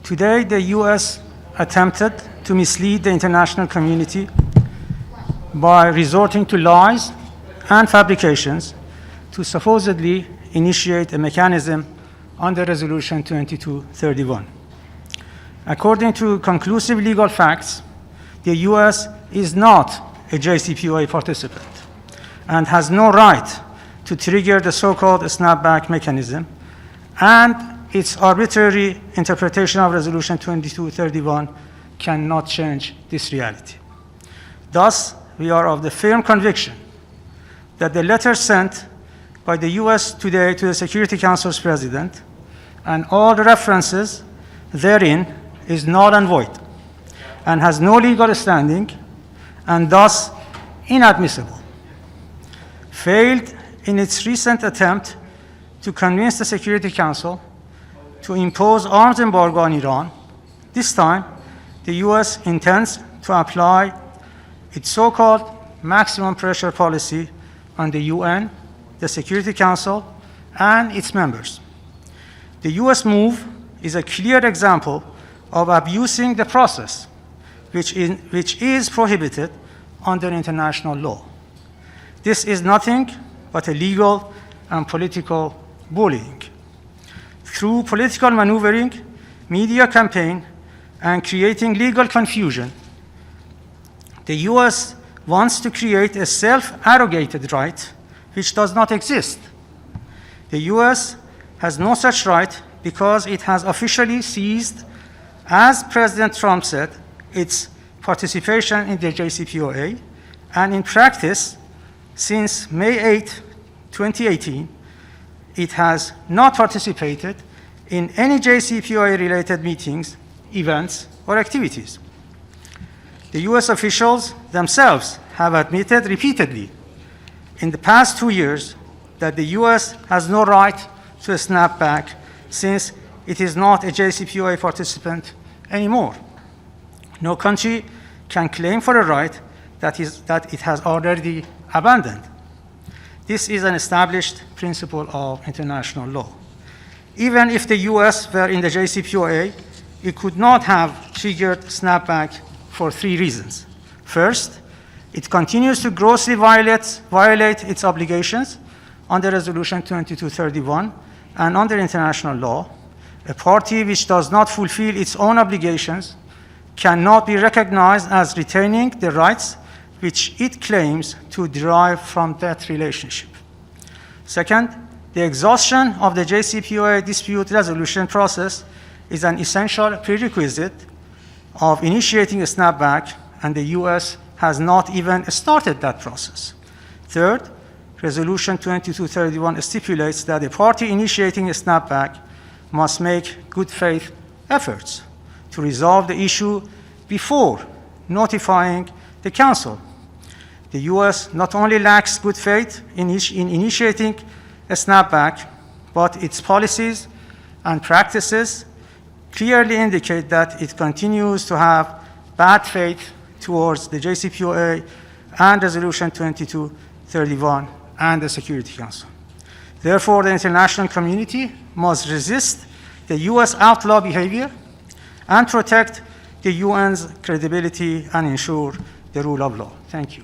Today, the US attempted to mislead the international community by resorting to lies and fabrications to supposedly initiate a mechanism under Resolution 2231. According to conclusive legal facts, the US is not a JCPOA participant and has no right to trigger the so-called snapback mechanism, and its arbitrary interpretation of Resolution 2231 cannot change this reality. Thus, we are of the firm conviction that the letter sent by the US today to the Security Council's President and all the references therein is null and void and has no legal standing and thus inadmissible. Failed in its recent attempt to convince the Security Council to impose arms embargo on Iran, this time the US intends to apply its so-called maximum pressure policy on the UN, the Security Council, and its members. The US move is a clear example of abusing the process, which is prohibited under international law. This is nothing but a legal and political bullying. Through political maneuvering, media campaign, and creating legal confusion, the US wants to create a self-arrogated right which does not exist. The US has no such right because it has officially ceased, as President Trump said, its participation in the JCPOA, and in practice, since May 8, 2018, it has not participated in any JCPOA-related meetings, events, or activities. The US officials themselves have admitted repeatedly in the past 2 years that the US has no right to a snapback since it is not a JCPOA participant anymore. No country can claim for a right that it has already abandoned. This is an established principle of international law. Even if the US were in the JCPOA, it could not have triggered snapback for 3 reasons. First, it continues to grossly violate its obligations under Resolution 2231 and under international law. A party which does not fulfill its own obligations cannot be recognized as retaining the rights which it claims to derive from that relationship. Second, the exhaustion of the JCPOA dispute resolution process is an essential prerequisite of initiating a snapback, and the US has not even started that process. Third, Resolution 2231 stipulates that a party initiating a snapback must make good faith efforts to resolve the issue before notifying the Council. The US not only lacks good faith in initiating a snapback, but its policies and practices clearly indicate that it continues to have bad faith towards the JCPOA and Resolution 2231 and the Security Council. Therefore, the international community must resist the US outlaw behavior and protect the UN's credibility and ensure the rule of law. Thank you.